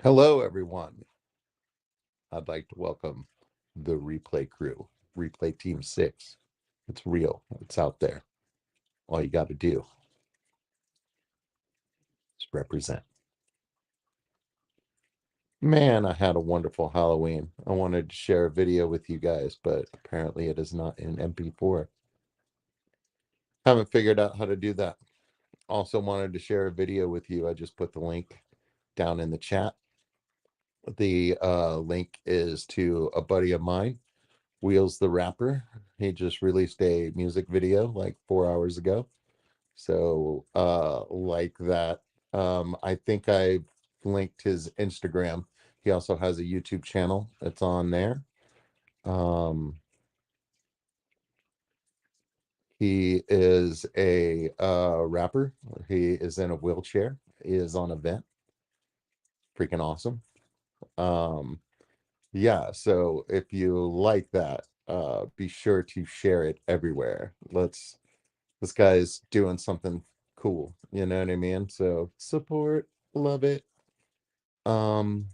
Hello, everyone. I'd like to welcome the replay crew, replay team 6. It's real, it's out there. All you got to do is represent. Man, I had a wonderful Halloween. I wanted to share a video with you guys, but apparently it is not in MP4. Haven't figured out how to do that. Also wanted to share a video with you. I just put the link down in the chat. The link is to a buddy of mine, Wheels the Rapper. He just released a music video like 4 hours ago. So like that. I think I linked his Instagram. He also has a YouTube channel that's on there. Um, he is a rapper. He is in a wheelchair. He is on a vent. Freaking awesome. Um, yeah, so if you like that, be sure to share it everywhere. This guy's doing something cool, you know what I mean? So support, love it. Um,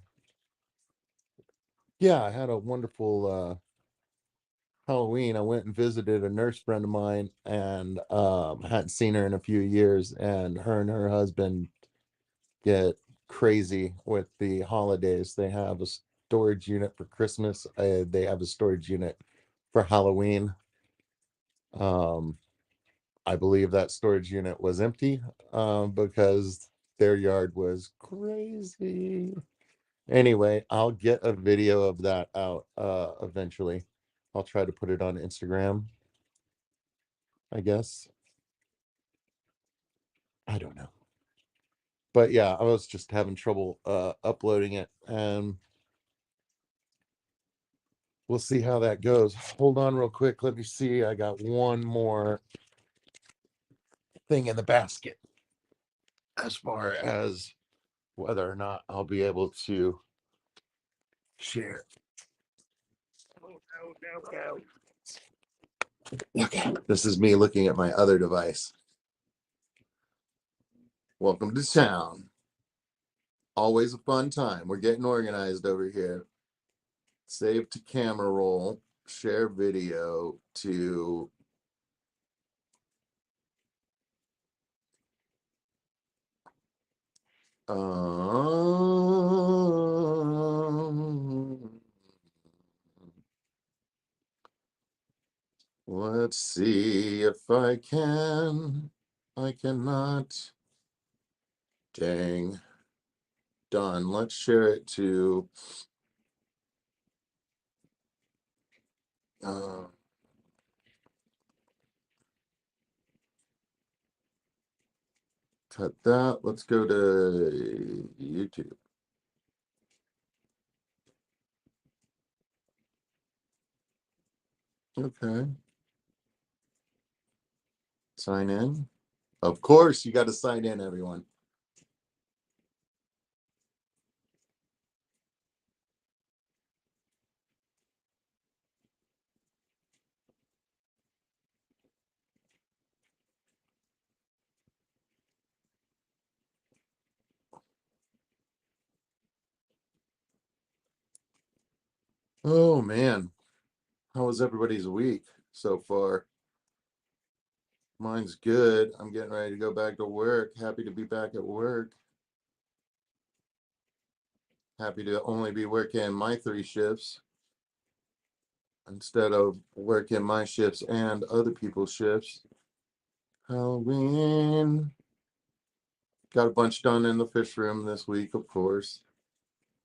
yeah, I had a wonderful Halloween. I went and visited a nurse friend of mine and hadn't seen her in a few years, and her husband get crazy with the holidays. They have a storage unit for Christmas. They have a storage unit for Halloween. Um, I believe that storage unit was empty because their yard was crazy. Anyway, I'll get a video of that out eventually. I'll try to put it on Instagram, I guess. I don't know. But yeah, I was just having trouble uploading it, and we'll see how that goes. Hold on real quick. Let me see. I got one more thing in the basket as far as whether or not I'll be able to share. Oh, no, no, no. Okay, this is me looking at my other device. Welcome to town. Always a fun time. We're getting organized over here. Save to camera roll, share video to let's see if I can. I cannot. Dang. Done. Let's share it to uh, cut that. Let's go to YouTube. Okay. Sign in. Of course, you got to sign in, everyone. Oh man, how was everybody's week so far? Mine's good. I'm getting ready to go back to work. Happy to be back at work. Happy to only be working my 3 shifts instead of working my shifts and other people's shifts. Halloween. Got a bunch done in the fish room this week, of course.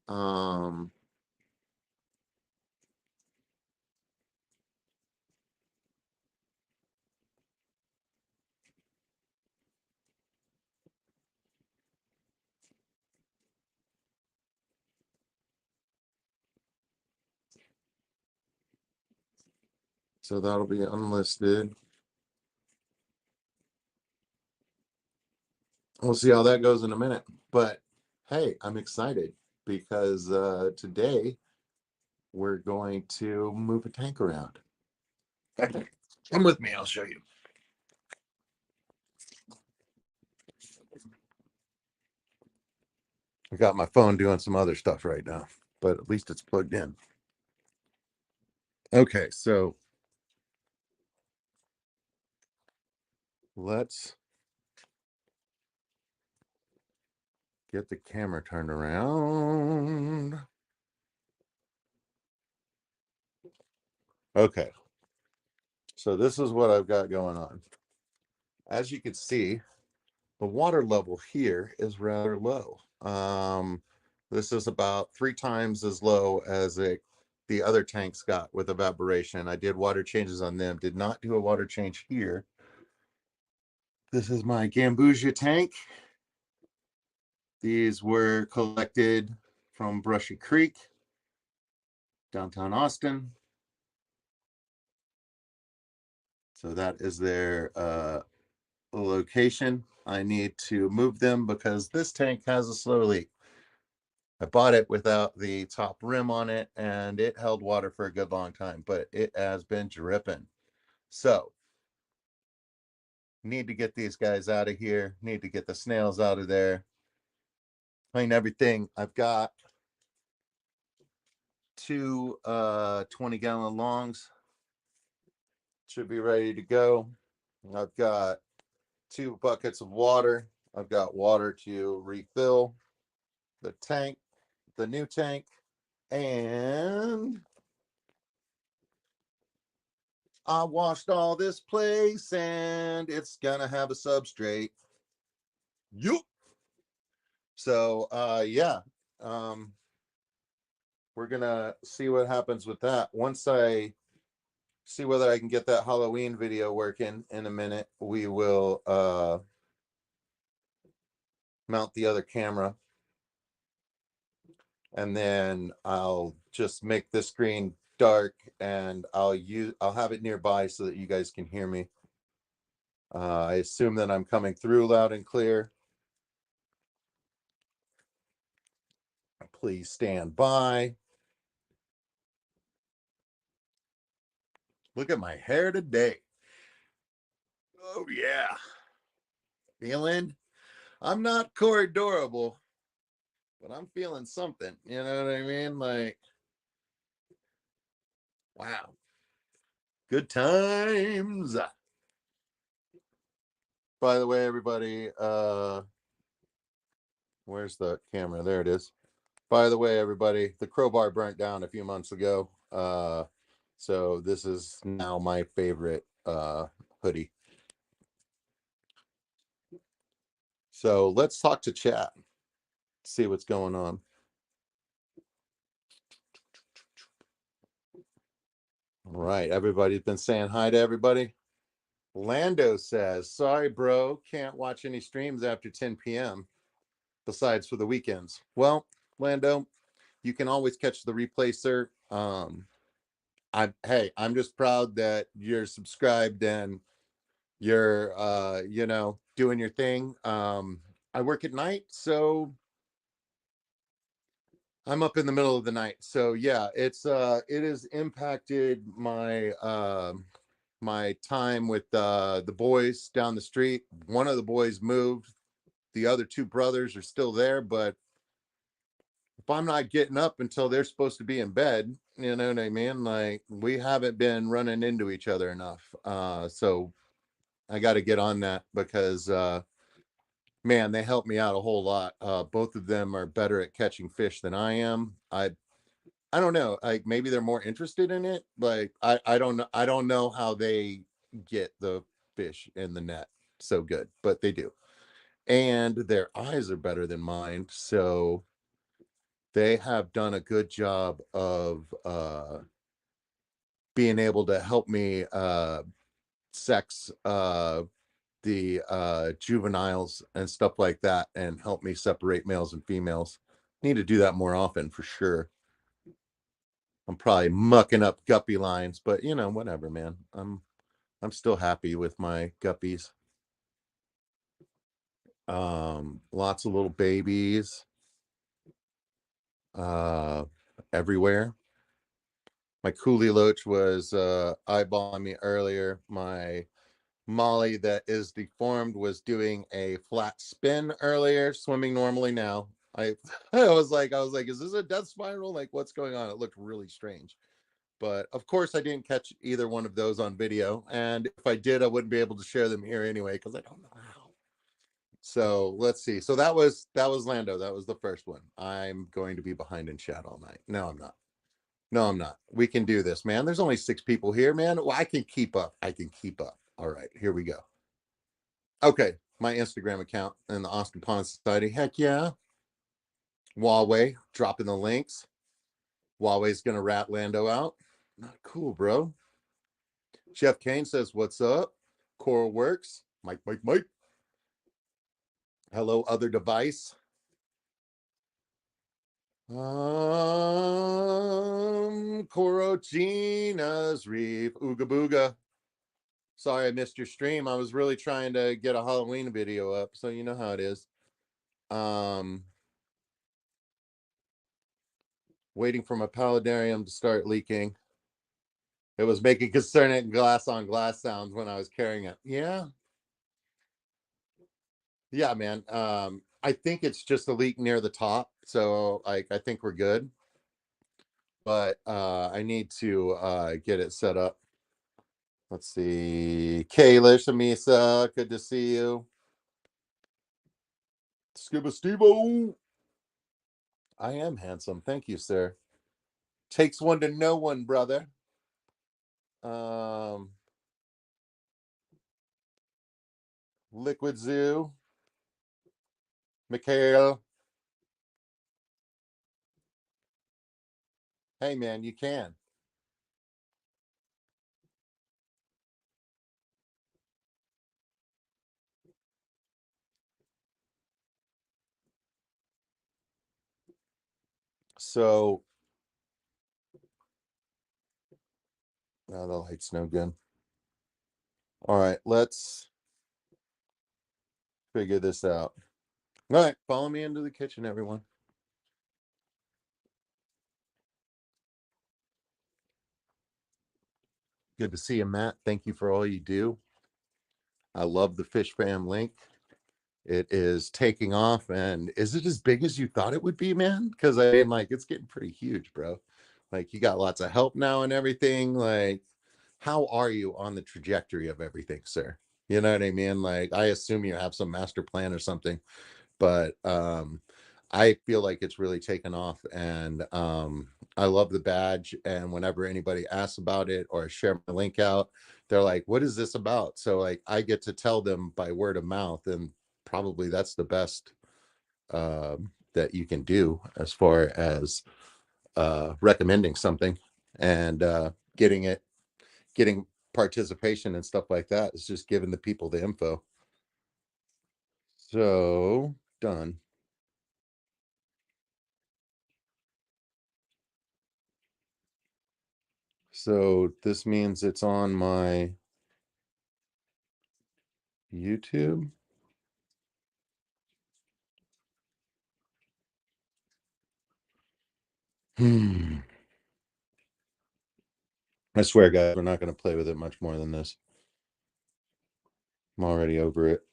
Um, so that'll be unlisted. We'll see how that goes in a minute. But hey, I'm excited because today we're going to move a tank around. Come with me, I'll show you. I got my phone doing some other stuff right now, but at least it's plugged in. Okay, so let's get the camera turned around. Okay, so this is what I've got going on. As you can see, the water level here is rather low. This is about 3 times as low as the other tanks got with evaporation. I did water changes on them, did not do a water change here. This is my Gambusia tank. These were collected from Brushy Creek, downtown Austin. So that is their location. I need to move them because this tank has a slow leak. I bought it without the top rim on it, and it held water for a good long time, but it has been dripping. So need to get these guys out of here. Need to get the snails out of there. Clean everything. I've got two 20-gallon longs. Should be ready to go. I've got 2 buckets of water. I've got water to refill the tank, the new tank, and I washed all this place and it's gonna have a substrate. Yup. So yeah. We're gonna see what happens with that. Once I see whether I can get that Halloween video working in a minute, we will mount the other camera, and then I'll just make this screen dark, and I'll have it nearby so that you guys can hear me. I assume that I'm coming through loud and clear. Please stand by. Look at my hair today. Oh yeah. Feeling, I'm not corridorable, but I'm feeling something. You know what I mean? Like, wow. Good times. By the way, everybody, where's the camera? There it is. By the way, everybody, the crowbar burnt down a few months ago. So this is now my favorite hoodie. So let's talk to chat, see what's going on. All right, everybody's been saying hi to everybody. Lando says, sorry, bro, can't watch any streams after 10 p.m. besides for the weekends. Well, Lando, you can always catch the replay, sir. I'm just proud that you're subscribed and you're doing your thing. I work at night, so I'm up in the middle of the night. So yeah, it has impacted my time with the boys down the street. One of the boys moved. The other 2 brothers are still there, but if I'm not getting up until they're supposed to be in bed, you know what I mean? Like, we haven't been running into each other enough. So I got to get on that because man, they help me out a whole lot. Both of them are better at catching fish than I am. I don't know. Like, maybe they're more interested in it. Like, I don't know. I don't know how they get the fish in the net so good, but they do. And their eyes are better than mine, so they have done a good job of being able to help me sex the juveniles and stuff like that, and help me separate males and females. Need to do that more often for sure. I'm probably mucking up guppy lines, but whatever, man. I'm still happy with my guppies. Lots of little babies uh everywhere. My coolie loach was eyeballing me earlier. My Molly that is deformed was doing a flat spin earlier, swimming normally now. I I was like, is this a death spiral? Like, what's going on? It looked really strange. But of course, I didn't catch either one of those on video. And if I did, I wouldn't be able to share them here anyway, because I don't know how. So let's see. So that was Lando. That was the first one. I'm going to be behind in chat all night. No, I'm not. No, I'm not. We can do this, man. There's only 6 people here, man. Well, I can keep up. I can keep up. All right, here we go. Okay, my Instagram account and the Austin Pond Society. Heck yeah. Huawei dropping the links. Huawei's gonna rat Lando out. Not cool, bro. Jeff Kane says, "What's up?" Coral Works. Mike, Mike, Mike. Hello, other device. Corogina's Reef. Ooga booga. Sorry I missed your stream. I was really trying to get a Halloween video up, so you know how it is. Um, Waiting for my paludarium to start leaking. It was making concerning glass on glass sounds when I was carrying it. Yeah. Yeah, man. I think it's just a leak near the top. So like I think we're good. But I need to get it set up. Let's see. Kayla Shamisa, good to see you. Scuba Stevo. I am handsome. Thank you, sir. Takes one to know one, brother. Um Liquid Zoo. Mikhail. Hey man, you can. So the light's no good. All right, let's figure this out. All right, follow me into the kitchen, everyone. Good to see you, Matt. Thank you for all you do. I love the Fish Fam link. It is taking off, and is it as big as you thought it would be, man? Because I mean, like, it's getting pretty huge, bro. Like, you got lots of help now and everything. Like, how are you on the trajectory of everything, sir? You know what I mean? Like, I assume you have some master plan or something, but I feel like it's really taken off, and I love the badge. And whenever anybody asks about it or I share my link out, they're like, "What is this about?" So like I get to tell them by word of mouth, and probably that's the best that you can do as far as recommending something and getting participation and stuff like that. It's just giving the people the info. So done. So this means it's on my YouTube. I swear, guys, we're not going to play with it much more than this. I'm already over it.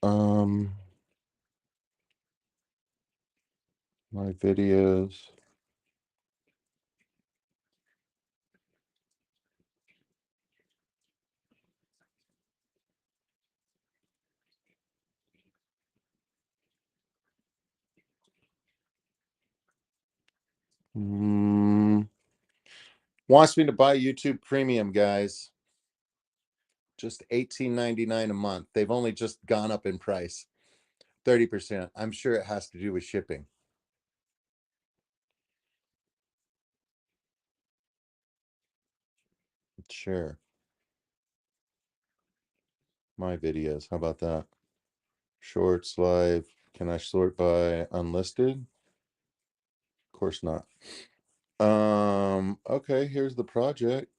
Um, my videos. Mm, Wants me to buy YouTube Premium, guys. Just $18.99 a month. They've only just gone up in price, 30%. I'm sure it has to do with shipping. Sure. My videos. How about that? Shorts, live. Can I sort by unlisted? Of course not. Okay, here's the project.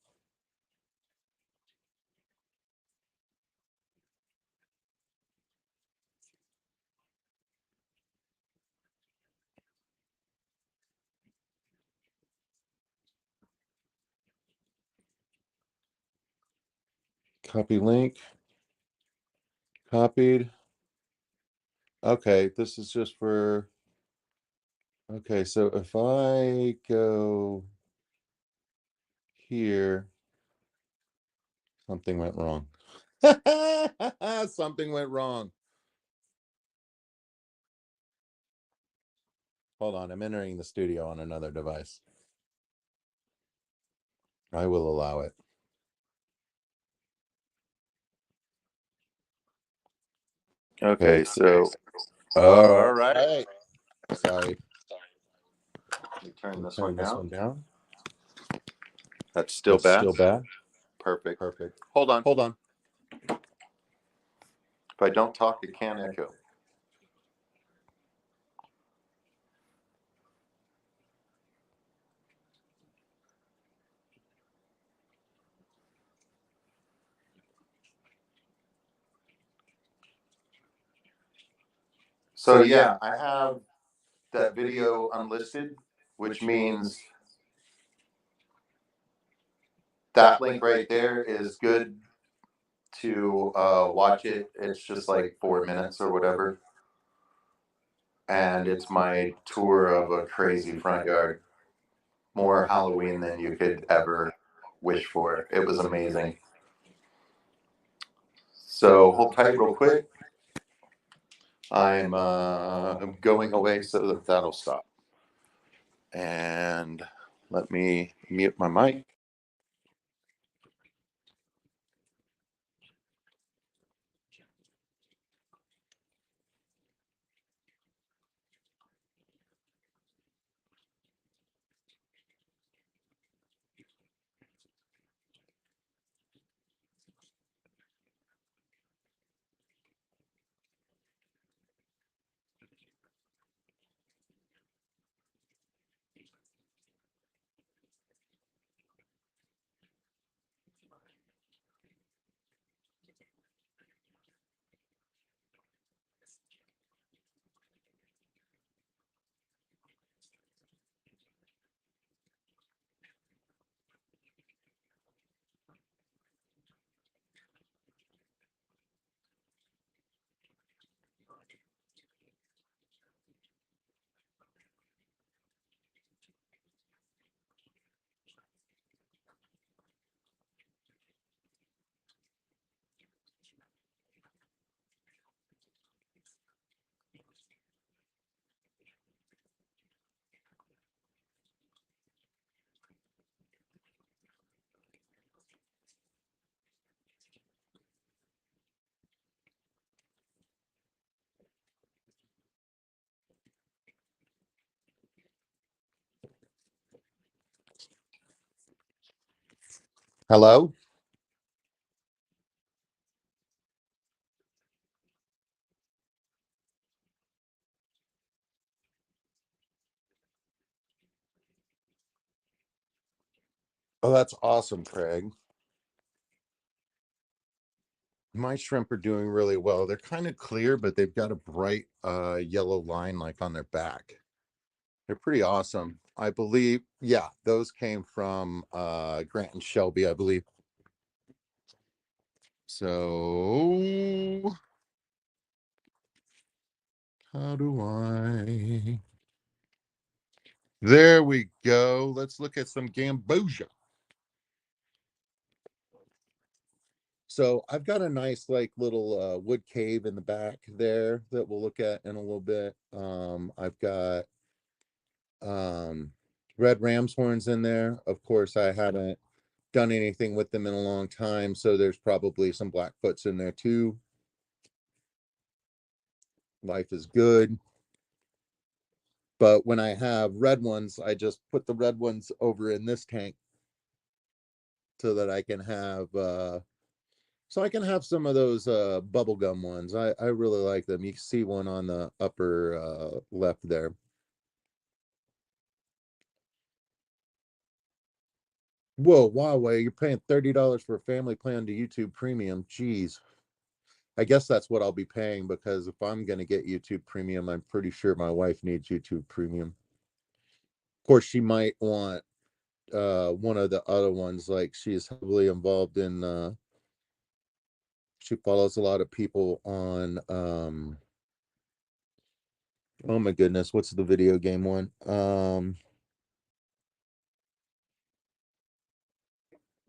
Copy link. Copied. Okay, this is just for, okay, so if I go here, something went wrong. Something went wrong. Hold on, I'm entering the studio on another device. I will allow it. Okay, so, all right. Sorry. Turn this one down. That's still bad? Still bad. Perfect. Perfect. Hold on. Hold on. If I don't talk, it can echo. So yeah, I have that video unlisted, which means that link right there is good to watch it. It's just like 4 minutes or whatever. And it's my tour of a crazy front yard. More Halloween than you could ever wish for. It was amazing. So hold tight real quick. I'm going away so that that'll stop. And let me mute my mic. Hello? Oh, that's awesome, Craig. My shrimp are doing really well. They're kind of clear, but they've got a bright yellow line like on their back. They're pretty awesome. I believe, yeah, those came from Grant and Shelby, I believe. So how do I? There we go. Let's look at some Gambusia. So I've got a nice like little wood cave in the back there that we'll look at in a little bit. I've got red ramshorns in there. Of course, I haven't done anything with them in a long time, so there's probably some blackfoots in there too. Life is good. But when I have red ones, I just put the red ones over in this tank so that I can have some of those bubblegum ones. I really like them. You can see one on the upper left there. Whoa, Huawei, you're paying $30 for a family plan to YouTube Premium. Jeez. I guess that's what I'll be paying because if I'm going to get YouTube Premium, I'm pretty sure my wife needs YouTube Premium. Of course, she might want one of the other ones. Like she's heavily involved in she follows a lot of people on oh my goodness, what's the video game one?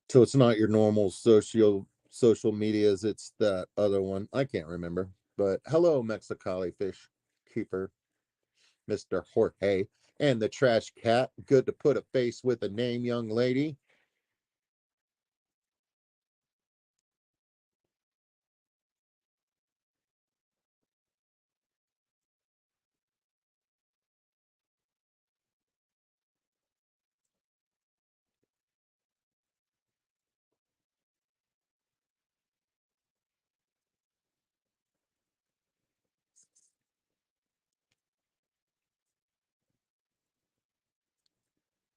So it's not your normal social medias, it's that other one. I can't remember. But hello, Mexicali fish keeper, Mr. Jorge. And the trash cat. Good to put a face with a name, young lady.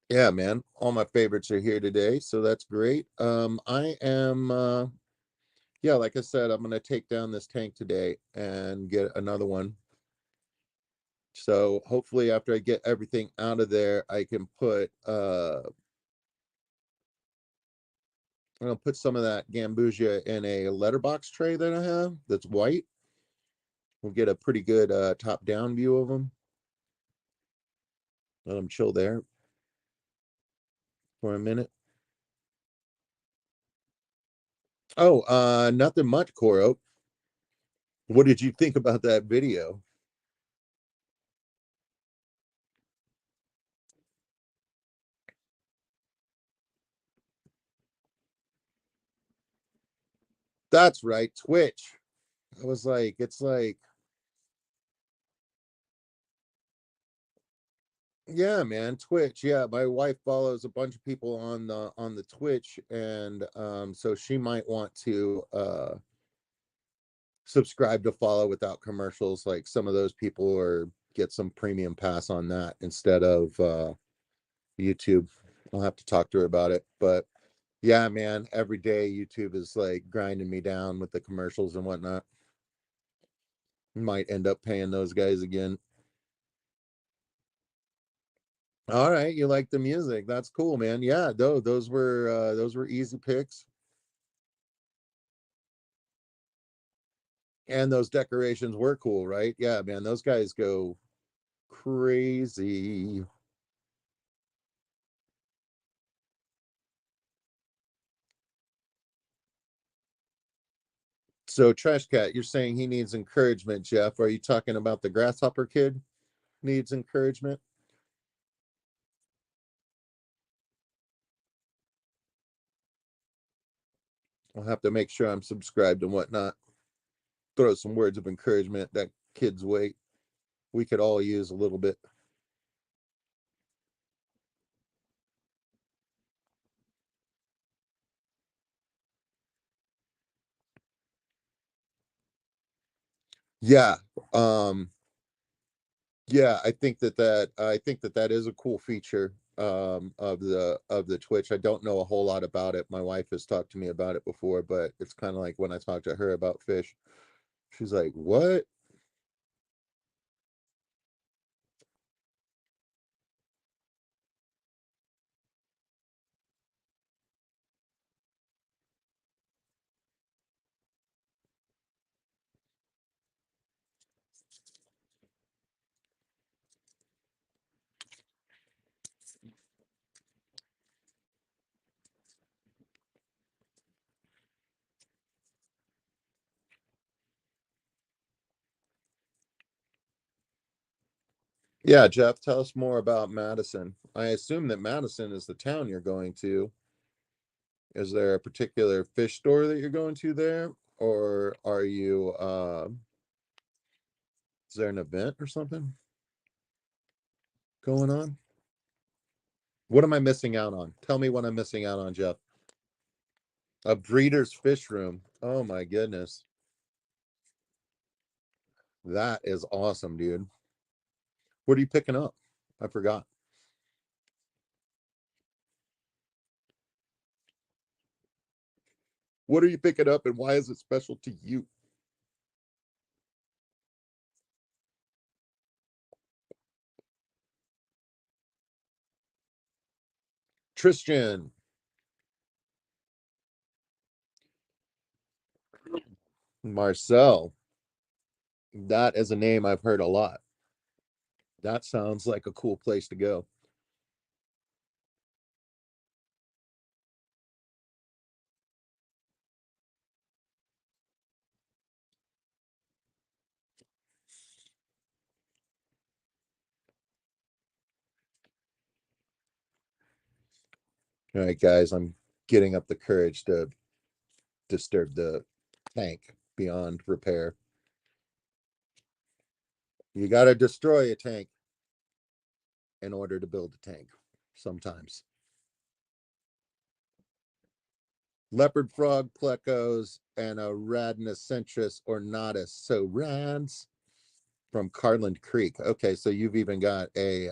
Yeah, man. All my favorites are here today, so that's great. I am yeah, like I said, I'm gonna take down this tank today and get another one. So hopefully after I get everything out of there, I can put I'm gonna put some of that Gambusia in a letterbox tray that I have that's white. We'll get a pretty good top down view of them. Let them chill there for a minute. Oh, nothing much, Coro. What did you think about that video? That's right, Twitch. I was like, it's like, yeah, man, Twitch. Yeah, my wife follows a bunch of people on the Twitch, and so she might want to subscribe to follow without commercials. Like some of those people, or get some premium pass on that instead of YouTube. I'll have to talk to her about it, but yeah, man, every day YouTube is like grinding me down with the commercials and whatnot. Might end up paying those guys again. All right, you like the music. That's cool, man. Yeah, those were easy picks. And those decorations were cool, right? Yeah, man, those guys go crazy. So Trash Cat, you're saying he needs encouragement, Jeff. Are you talking about the grasshopper kid needs encouragement? I'll have to make sure I'm subscribed and whatnot. Throw some words of encouragement that kid's way. We could all use a little bit. Yeah. Um, yeah, I think that that is a cool feature of the Twitch. I don't know a whole lot about it. My wife has talked to me about it before, but it's kind of like when I talk to her about fish, she's like, "What?" Yeah, Jeff, tell us more about Madison. I assume that Madison is the town you're going to. Is there a particular fish store that you're going to there, or are you is there an event or something going on? What am I missing out on? Tell me what I'm missing out on, Jeff. A breeder's fish room. Oh my goodness. That is awesome, dude. What are you picking up? I forgot. What are you picking up and why is it special to you? Tristan, Marcel. That is a name I've heard a lot. That sounds like a cool place to go. All right, guys, I'm getting up the courage to disturb the tank beyond repair. You got to destroy a tank in order to build a tank sometimes. Leopard frog, plecos, and a Radnocentris ornatus. So rads from Carland Creek. Okay, so you've even got a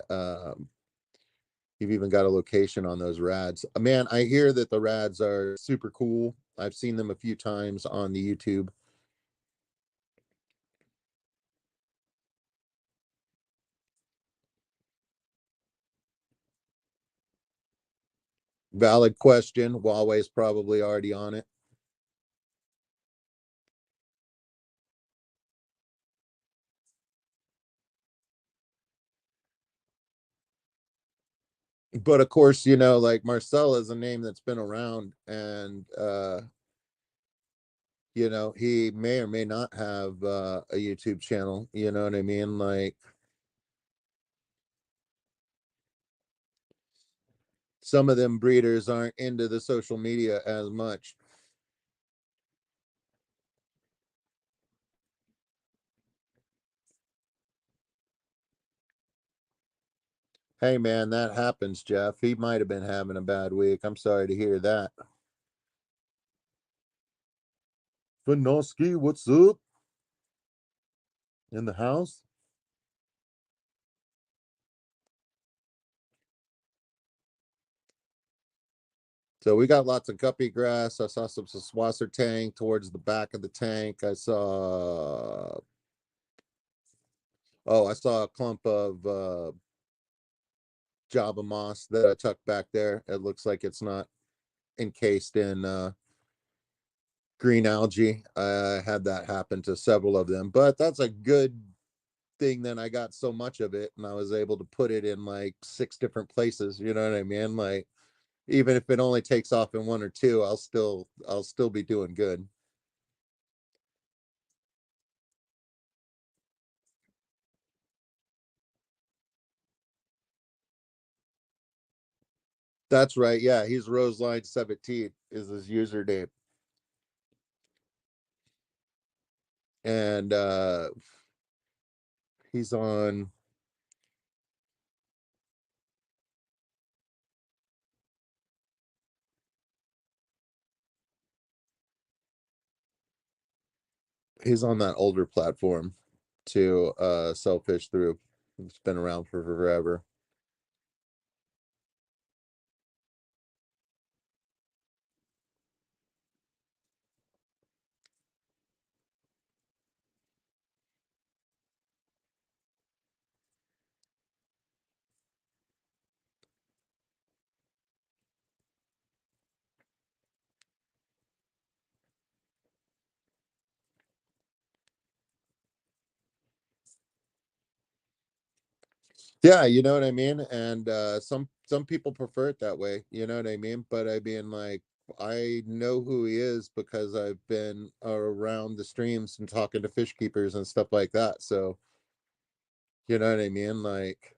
location on those rads. Man, I hear that the rads are super cool. I've seen them a few times on the YouTube. Valid question. Huawei's probably already on it. But of course, like Marcel is a name that's been around, and he may or may not have a YouTube channel. You know what I mean? Like some of them breeders aren't into the social media as much. Hey man, that happens, Jeff. He might have been having a bad week. I'm sorry to hear that. Vanoski, what's up? In the house? So we got lots of guppy grass. I saw some swasser tank towards the back of the tank. I saw a clump of Java moss that I tucked back there. It looks like it's not encased in green algae. I had that happen to several of them, but that's a good thing that I got so much of it and I was able to put it in like 6 different places. You know what I mean? Like even if it only takes off in 1 or 2, I'll still be doing good. That's right. Yeah, he's Roseline17 is his username. And he's on he's on that older platform to sell fish through. It's been around for forever. Yeah, you know what I mean? And some people prefer it that way, you know what I mean? But I mean like I know who he is because I've been around the streams and talking to fish keepers and stuff like that. So, you know what I mean? Like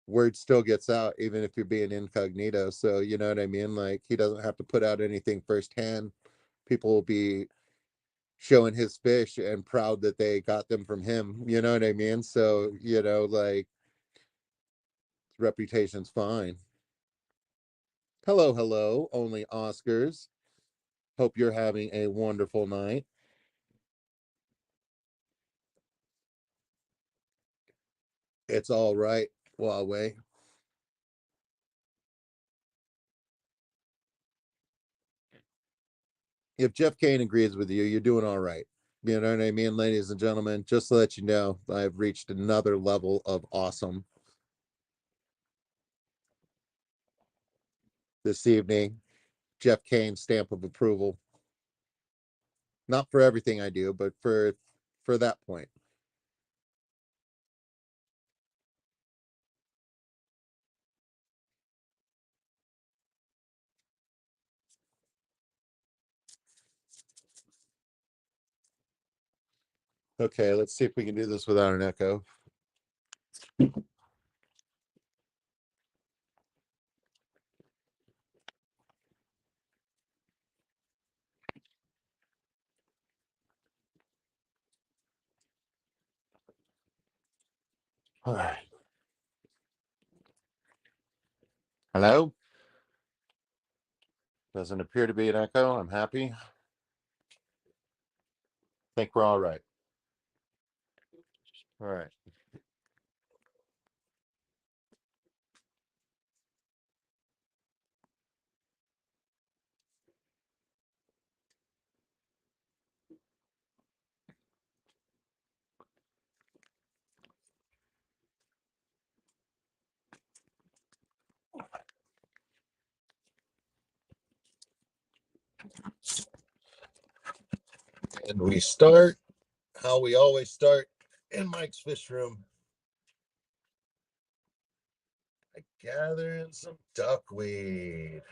word still gets out even if you're being incognito. So, you know what I mean? Like he doesn't have to put out anything firsthand. People will be showing his fish and proud that they got them from him. You know what I mean? So, like reputation's fine. Hello, hello, only Oscars. Hope you're having a wonderful night. It's all right, Huawei. if Jeff Kane agrees with you, you're doing all right. You know what I mean, ladies and gentlemen? Just to let you know, I've reached another level of awesome this evening. Jeff Kane stamp of approval. Not for everything I do, but for that point. Okay, let's see if we can do this without an echo. All right. Hello? Doesn't appear to be an echo. I'm happy. Think we're all right. All right. And we start how we always start in Mike's fish room. I gather in some duckweed.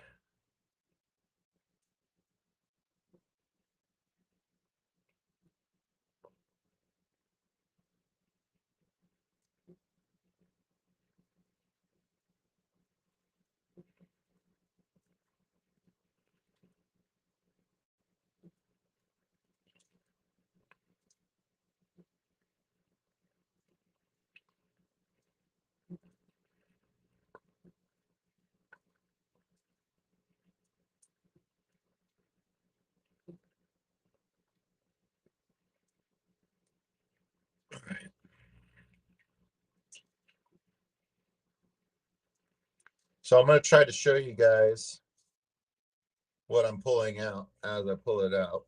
All right. So I'm going to try to show you guys what I'm pulling out as I pull it out.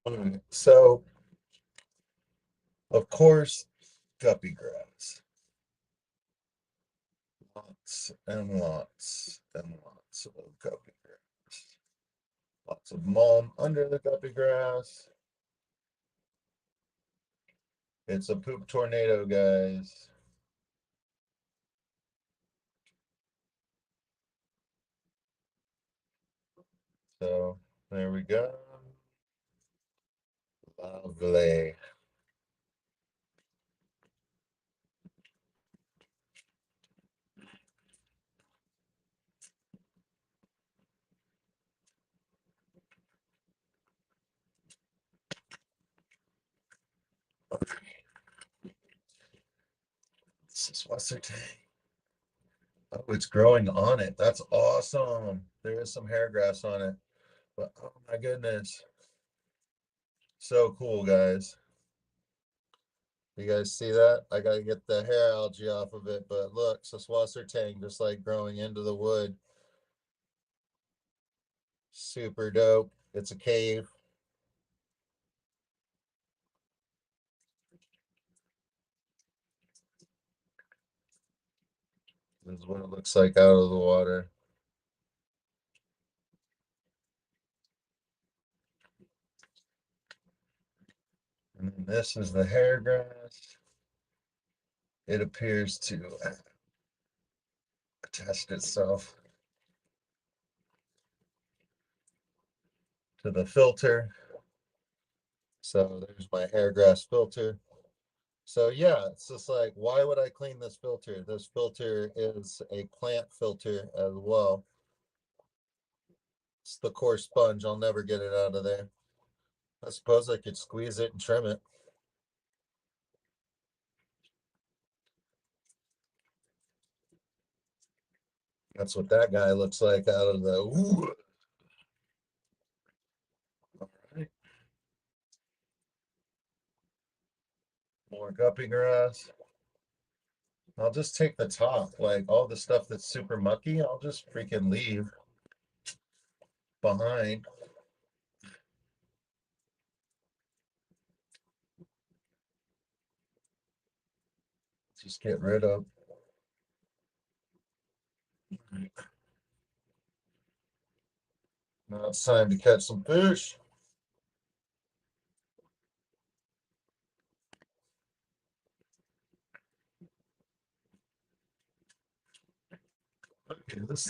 All right. So, of course, guppy grass. Lots and lots and lots of guppy grass. Lots of mulch under the guppy grass. It's a poop tornado, guys. So there we go. Lovely. This is what's their tank. Oh, it's growing on it. That's awesome. There is some hair grass on it, but oh my goodness. So cool, guys. You guys see that? I gotta get the hair algae off of it, but look, Saswasser tang just like growing into the wood. Super dope. It's a cave. This is what it looks like out of the water. And then this is the hair grass. It appears to attach itself to the filter. So there's my hair grass filter. So yeah, it's just like, why would I clean this filter? This filter is a plant filter as well. It's the coarse sponge. I'll never get it out of there. I suppose I could squeeze it and trim it. That's what that guy looks like out of the. Ooh. All right. More guppy grass. I'll just take the top, like all the stuff that's super mucky, I'll just freaking leave behind. Just get rid of. Now it's time to catch some fish. Okay, this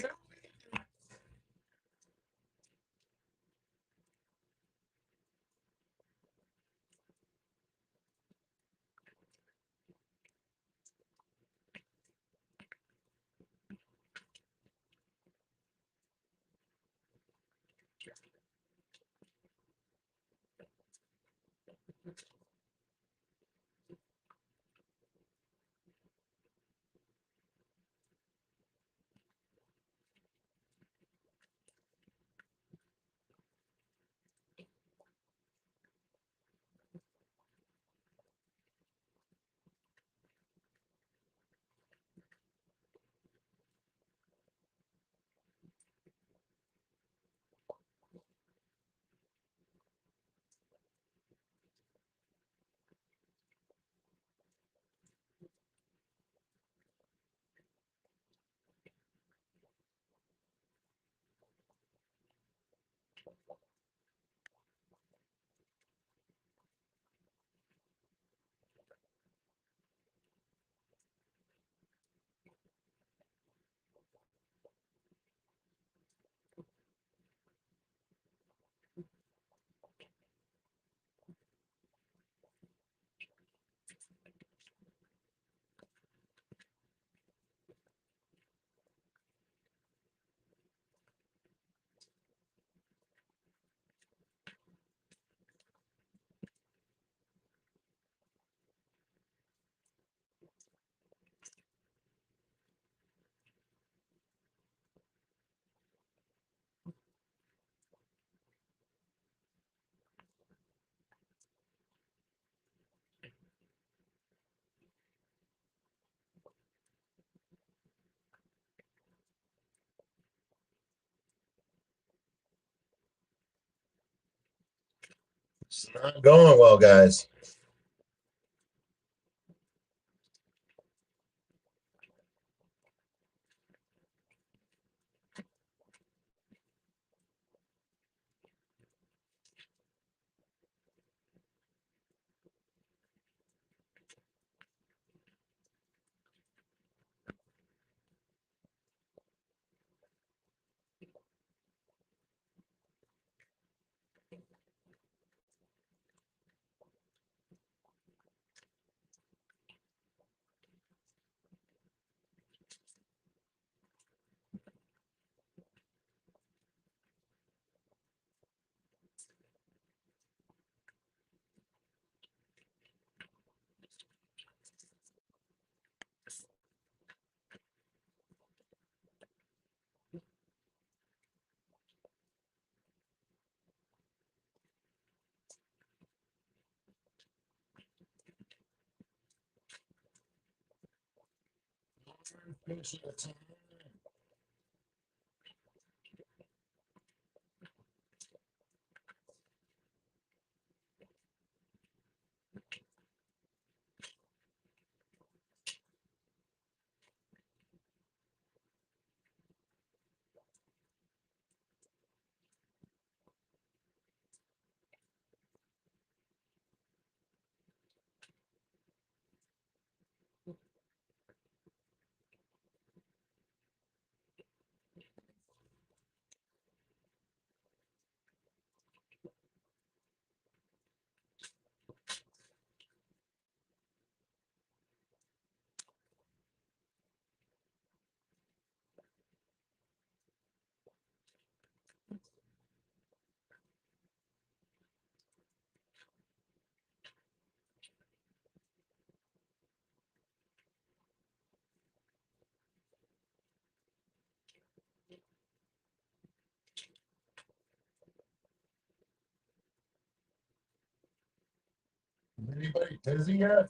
is not going well, guys. Anybody busy yet?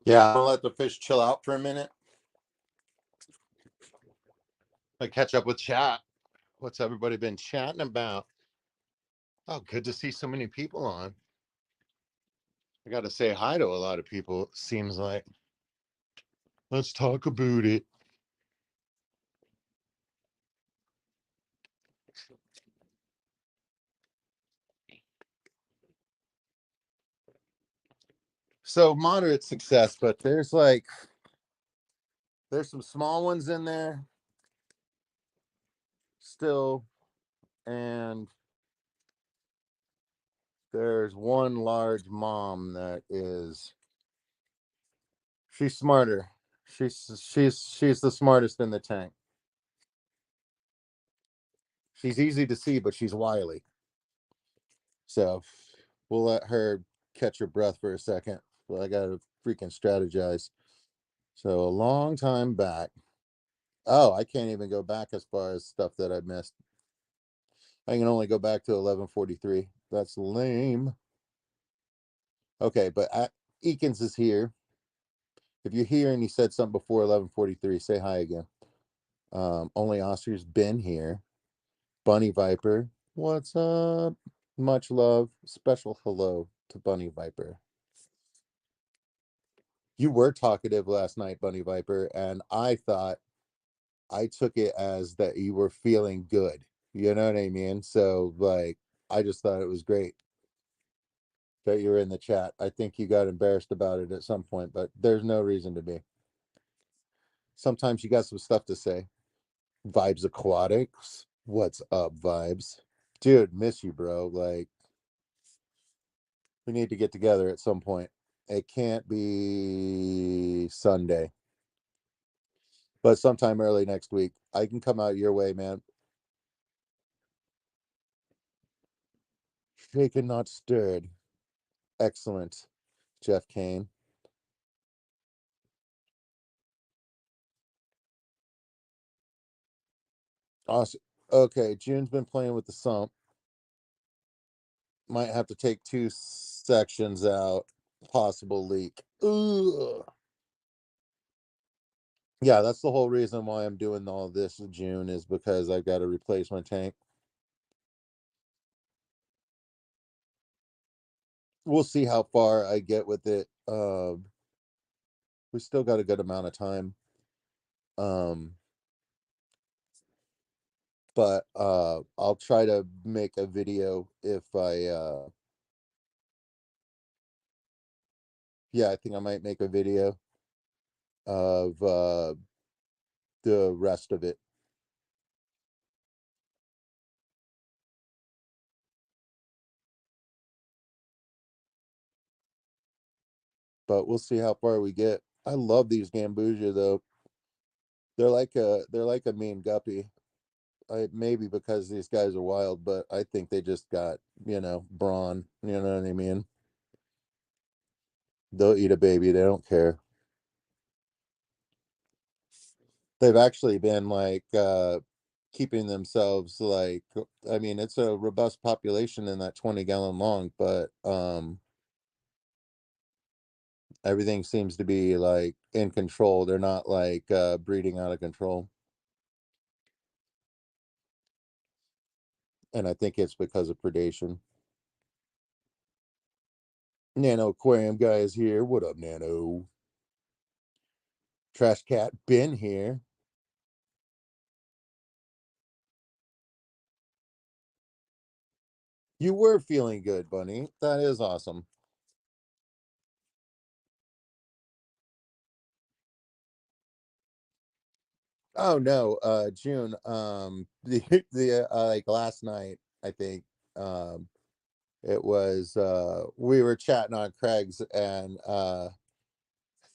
Yeah, I'm gonna let the fish chill out for a minute. I catch up with chat. What's everybody been chatting about? Oh, good to see so many people on. I got to say hi to a lot of people, it seems like. Let's talk about it. So moderate success, but there's some small ones in there still, and there's one large mom that is she's smarter. She's the smartest in the tank. She's easy to see, but she's wily. So we'll let her catch her breath for a second. Well, I gotta freaking strategize. So a long time back. Oh, I can't even go back as far as stuff that I missed. I can only go back to 1143. That's lame. Okay, but Eakins is here. If you're here and you said something before 1143, say hi again. Only Oscar's been here. Bunny Viper, what's up? Much love. Special hello to Bunny Viper. You were talkative last night, Bunny Viper, and I took it as that you were feeling good. You know what I mean? So, like, I just thought it was great that you were in the chat. I think you got embarrassed about it at some point, but there's no reason to be. Sometimes you got some stuff to say. Vibes Aquatics. What's up, Vibes? Dude, miss you, bro. Like, we need to get together at some point. It can't be Sunday, but sometime early next week. I can come out your way, man. Shaken, not stirred. Excellent, Jeff Kane. Awesome. Okay, June's been playing with the sump. Might have to take two sections out. Possible leak. Ugh. Yeah, that's the whole reason why I'm doing all this in June is because I've got to replace my tank. We'll see how far I get with it. We still got a good amount of time. Um, but I'll try to make a video if I yeah, I think I might make a video of the rest of it. But we'll see how far we get. I love these Gambusia though. They're like a mean guppy. Maybe because these guys are wild, but I think they just got, brawn. You know what I mean? They'll eat a baby. They don't care. They've actually been like keeping themselves like, I mean, it's a robust population in that 20-gallon long, but everything seems to be like in control. They're not like breeding out of control. And I think it's because of predation. Nano Aquarium guy is here. What up, Nano? Trash Cat been here. You were feeling good, Bunny. That is awesome. Oh no, June. The like last night, I think. It was we were chatting on Craig's, and I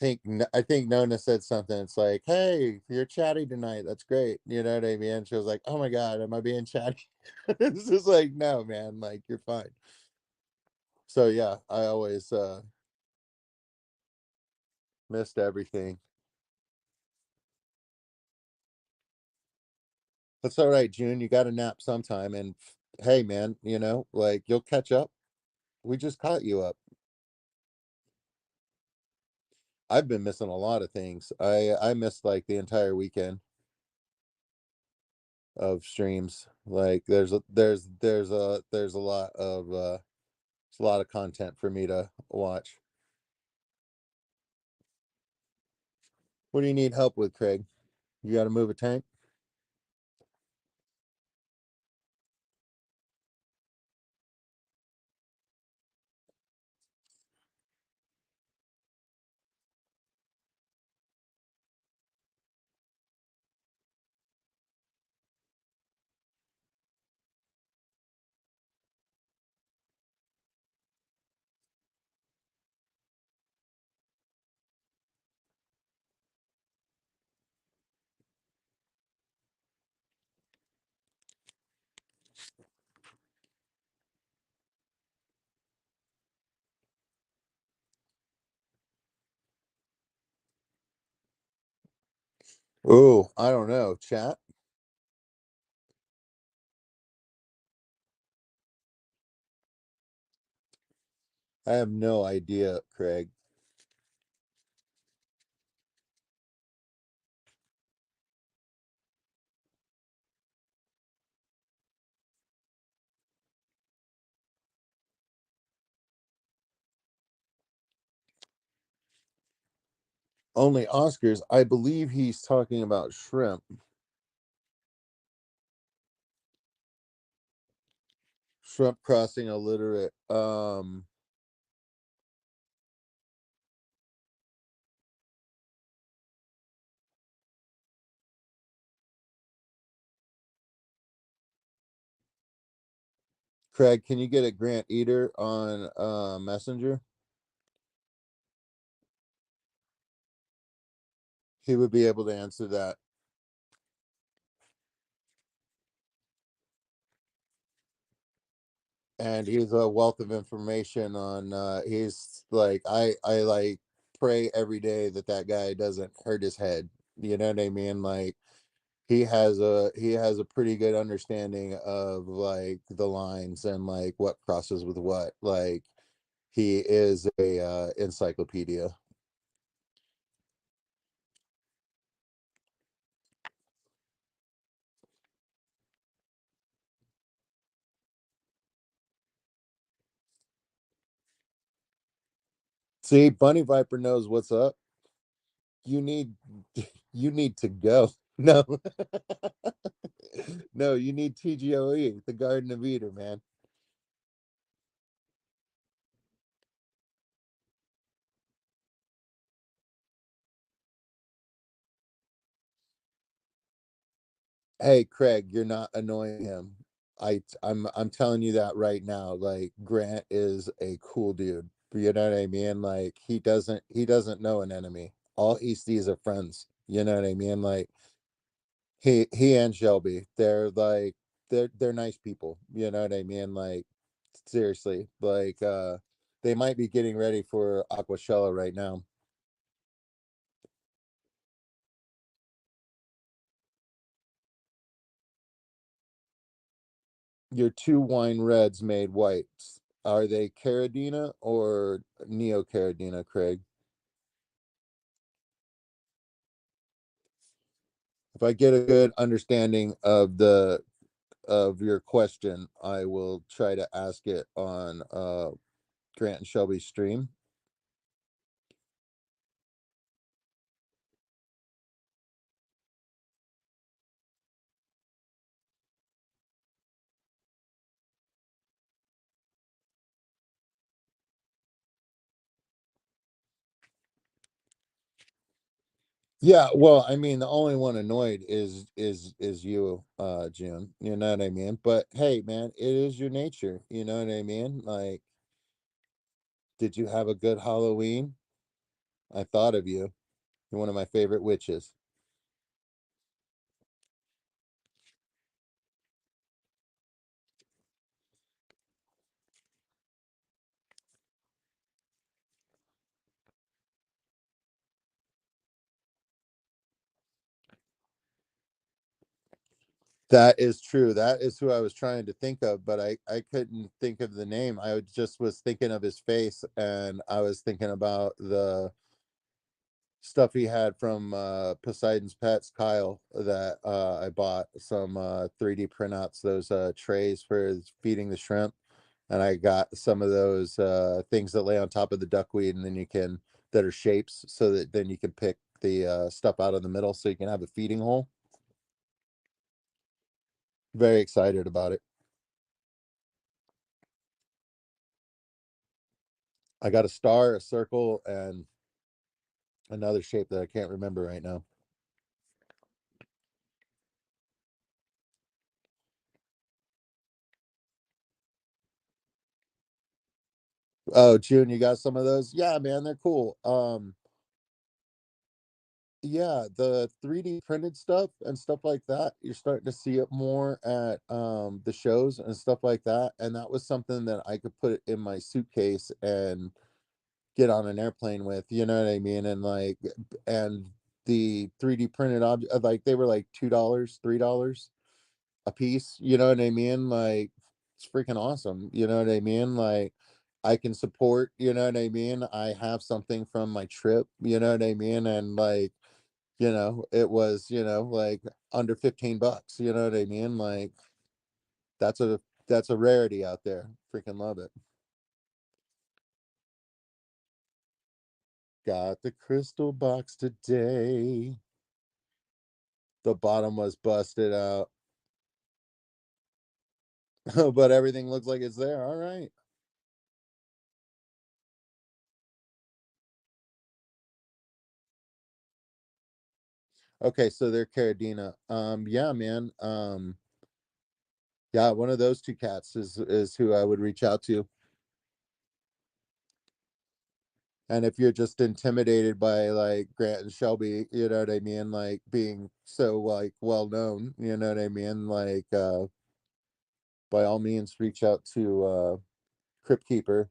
think Nona said something. It's like, "Hey, you're chatty tonight. That's great." You know what I mean? She was like, "Oh my god, am I being chatty?" It's just like, "No, man. Like you're fine." So yeah, I always missed everything. That's all right, June. You got to nap sometime, and hey, man, like you'll catch up. We just caught you up. I've been missing a lot of things. I missed like the entire weekend of streams. Like there's a lot of it's a lot of content for me to watch. What do you need help with, Craig? You got to move a tank? Oh, I don't know. Chat? I have no idea, Craig. Only Oscars. I believe he's talking about shrimp. Shrimp crossing illiterate. Craig, can you get a Grant Eater on Messenger? He would be able to answer that. And he's a wealth of information on he's like I like pray every day that that guy doesn't hurt his head. You know what I mean? Like he has a pretty good understanding of like the lines and like what crosses with what. Like he is a encyclopedia. See, Bunny Viper knows what's up. You need you need to go. No. No, you need TGOE, the Garden of Eden, man. Hey, Craig, you're not annoying him. I'm telling you that right now. Like Grant is a cool dude. You know what I mean? Like he doesn't know an enemy. All he sees are friends. You know what I mean? Like he and Shelby, they're nice people. You know what I mean? Like seriously, like they might be getting ready for Aquashella right now. Your two wine reds made whites. Are they Caradina or Neo Caradina, Craig? If I get a good understanding of your question, I will try to ask it on Grant and Shelby's stream. Yeah, well, I mean, the only one annoyed is you, June. You know what I mean? But hey, man, it is your nature. You know what I mean? Like, did you have a good Halloween? I thought of you. You're one of my favorite witches. That is true. That is who I was trying to think of, but I couldn't think of the name. Just was thinking of his face, and I was thinking about the stuff he had from Poseidon's Pets, Kyle, that I bought some 3D printouts, those trays for feeding the shrimp. And I got some of those things that lay on top of the duckweed, and then you can, that are shapes, so that then you can pick the stuff out of the middle so you can have a feeding hole. Very excited about it. I got a star, a circle, and another shape that I can't remember right now. Oh, June, you got some of those? Yeah, man, they're cool. Yeah, the 3D printed stuff and stuff like that, you're starting to see it more at the shows and stuff like that. And that was something that I could put in my suitcase and get on an airplane with, you know what I mean? And like, and the 3D printed object, like they were like $2, $3 a piece, you know what I mean? Like, it's freaking awesome, you know what I mean? Like, I can support, you know what I mean? I have something from my trip, you know what I mean? And like, it was, like under 15 bucks, you know what I mean? Like, that's a that's a rarity out there. Freaking love it. Got the crystal box today. The bottom was busted out. But everything looks like it's there. All right. Okay, so they're Caradina. Yeah, man. Yeah, one of those two cats is who I would reach out to. And if you're just intimidated by like Grant and Shelby, you know what I mean, like being so like well known, you know what I mean, like by all means reach out to Crypt Keeper.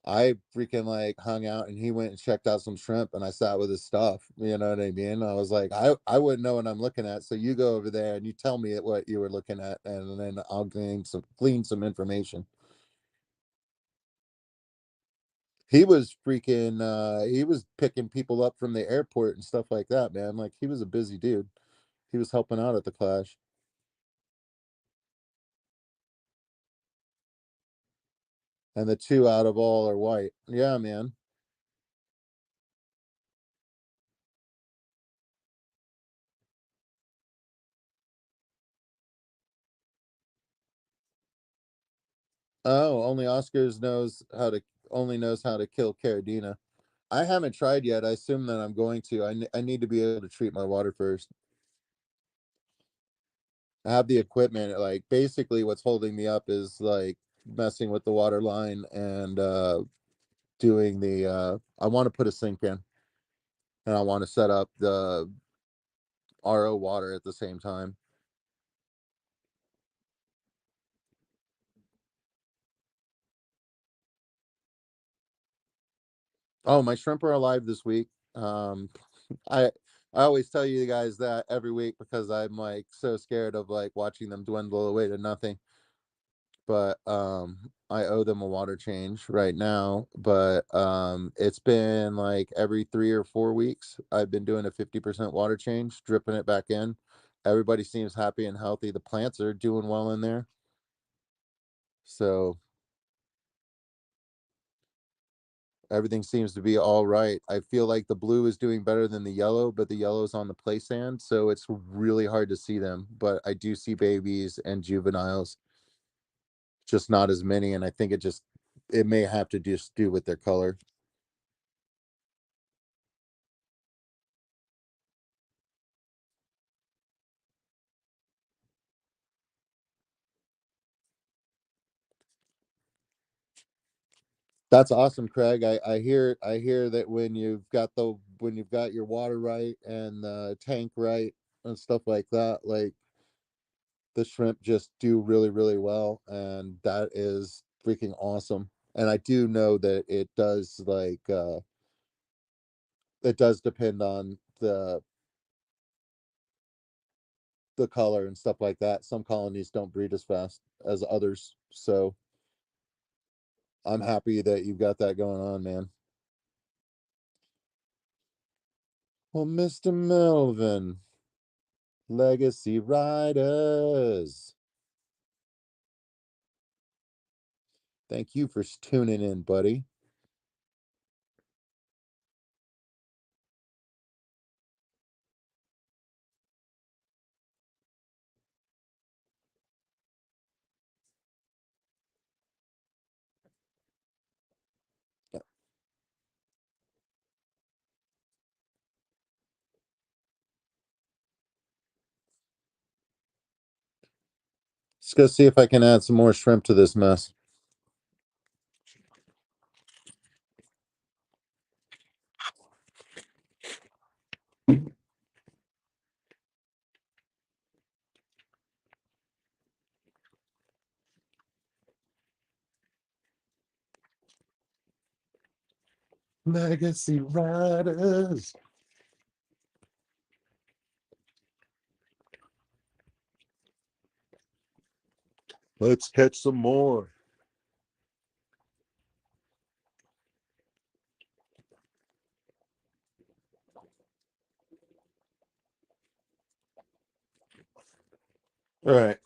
I freaking like hung out and he went and checked out some shrimp and I sat with his stuff. You know what I mean? I was like, I wouldn't know what I'm looking at. So you go over there and you tell me what you were looking at, and then I'll glean some information. He was picking people up from the airport and stuff like that, man. Like, he was a busy dude. He was helping out at the Clash. And the two out of all are white. Yeah, man. Oh, only knows how to kill Caradina. I haven't tried yet. I assume that I'm going to. I need to be able to treat my water first. I have the equipment. Like, basically what's holding me up is like messing with the water line and doing the I want to put a sink in, and I want to set up the RO water at the same time. Oh, my shrimp are alive this week. I I always tell you guys that every week because I'm like so scared of like watching them dwindle away to nothing. But I owe them a water change right now. But it's been like every 3 or 4 weeks I've been doing a 50% water change, dripping it back in. Everybody seems happy and healthy. The plants are doing well in there. So everything seems to be all right. I feel like the blue is doing better than the yellow, but the yellow is on the play sand, so it's really hard to see them. But I do see babies and juveniles, just not as many, and I think it may have to just do with their color. That's awesome, Craig. I hear that when you've got your water right and the tank right and stuff like that, like the shrimp just do really, really well, and that is freaking awesome. And I do know that it does depend on the color and stuff like that. Some colonies don't breed as fast as others. So I'm happy that you've got that going on, man. Well, Mr. Melvin, Legacy Riders. Thank you for tuning in, buddy. Let's go see if I can add some more shrimp to this mess. Legacy Riders. Let's catch some more. All right.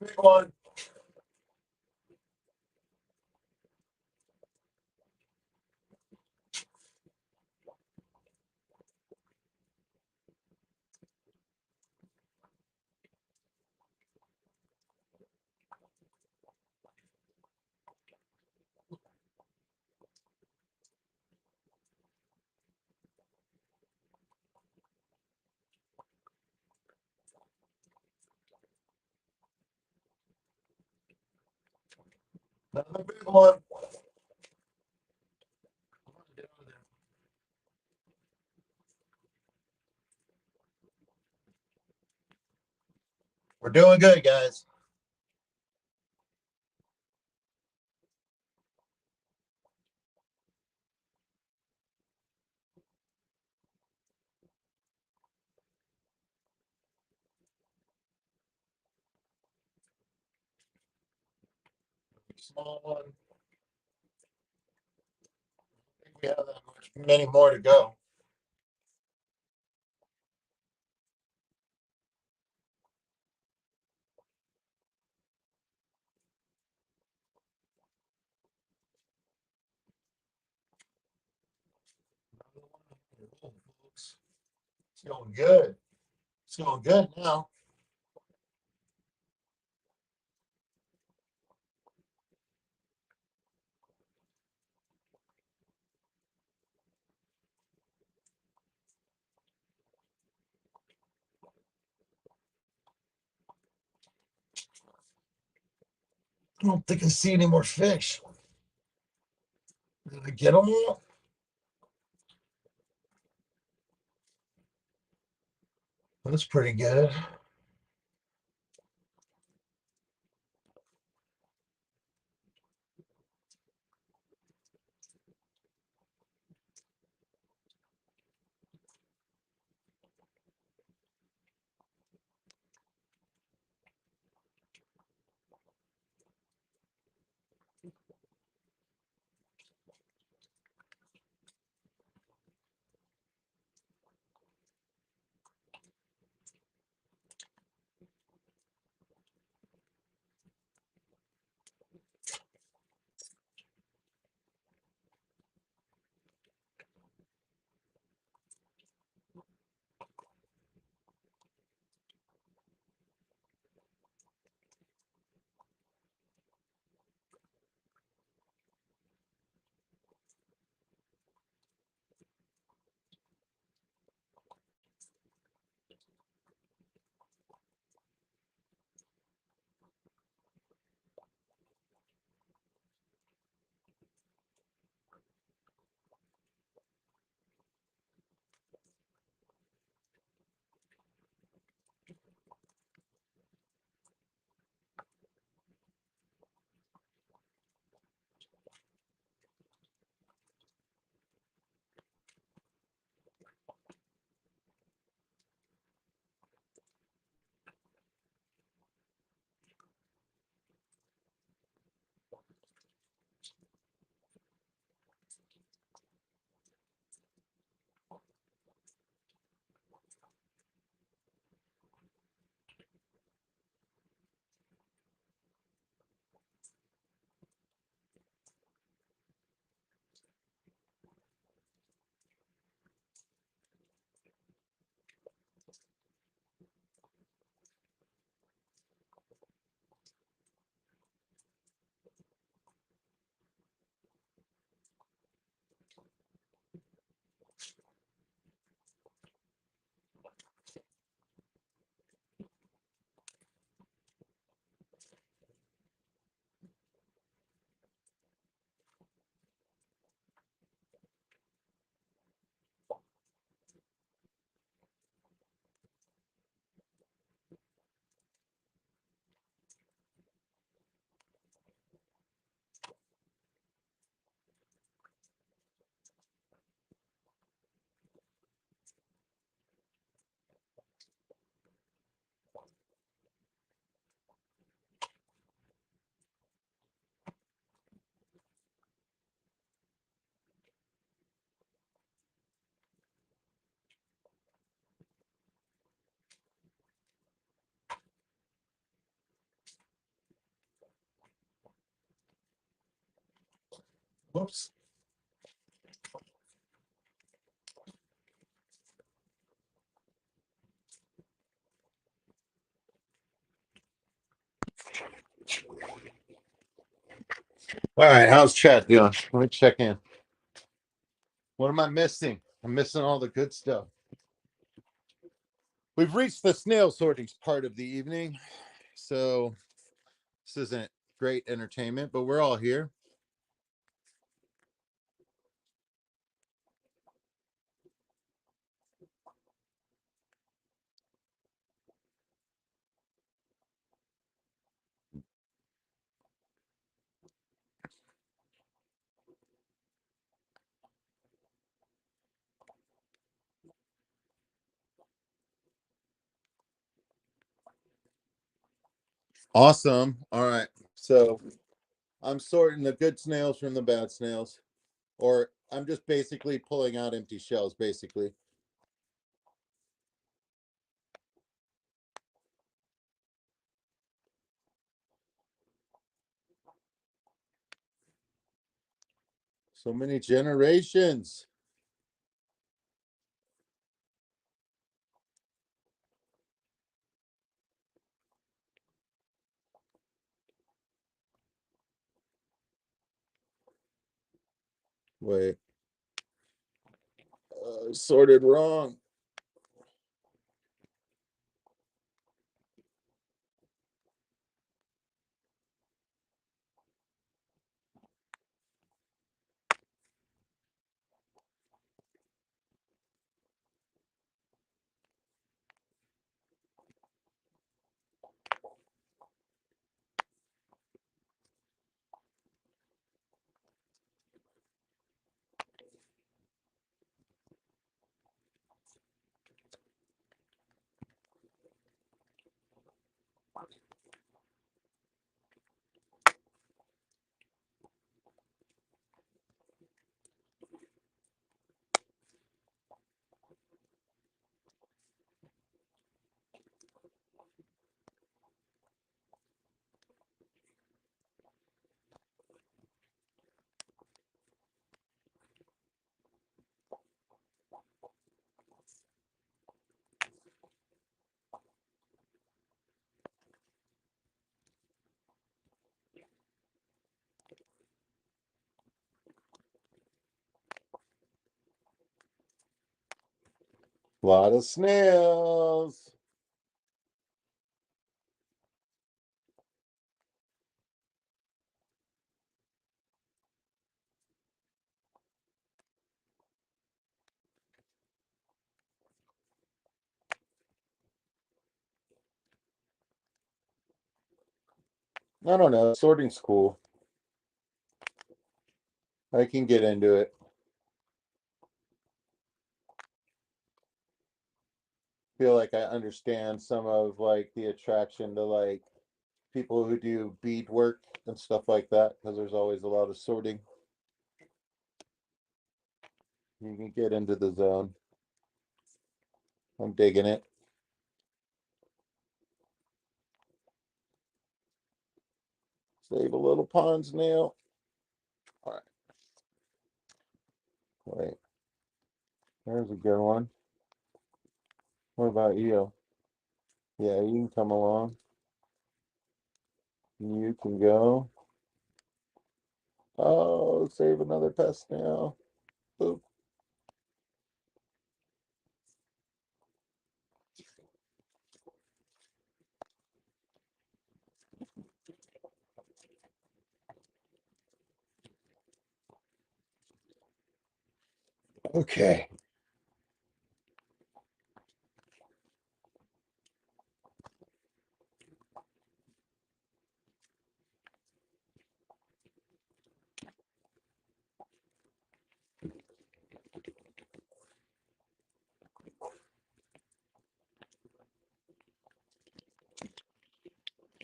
Big one. Another big one. We're doing good, guys. small one. I think we have that much, many more to go. It's going good. It's going good now. I don't think I see any more fish. Did I get them all? That's pretty good. Whoops. All right, how's chat doing? Let me check in. What am I missing? I'm missing all the good stuff. We've reached the snail sorting part of the evening, so this isn't great entertainment, but we're all here. Awesome. All right. So I'm sorting the good snails from the bad snails, or I'm just basically pulling out empty shells, basically. So many generations. Wait, sorted wrong. A lot of snails. I don't know. Sorting's cool. I can get into it. Feel like I understand some of like the attraction to like people who do bead work and stuff like that, because there's always a lot of sorting. You can get into the zone. I'm digging it. Save a little pond snail. All right. Wait. There's a good one. What about you? Yeah, you can come along. You can go. Oh, save another pest snail. Boop. Okay.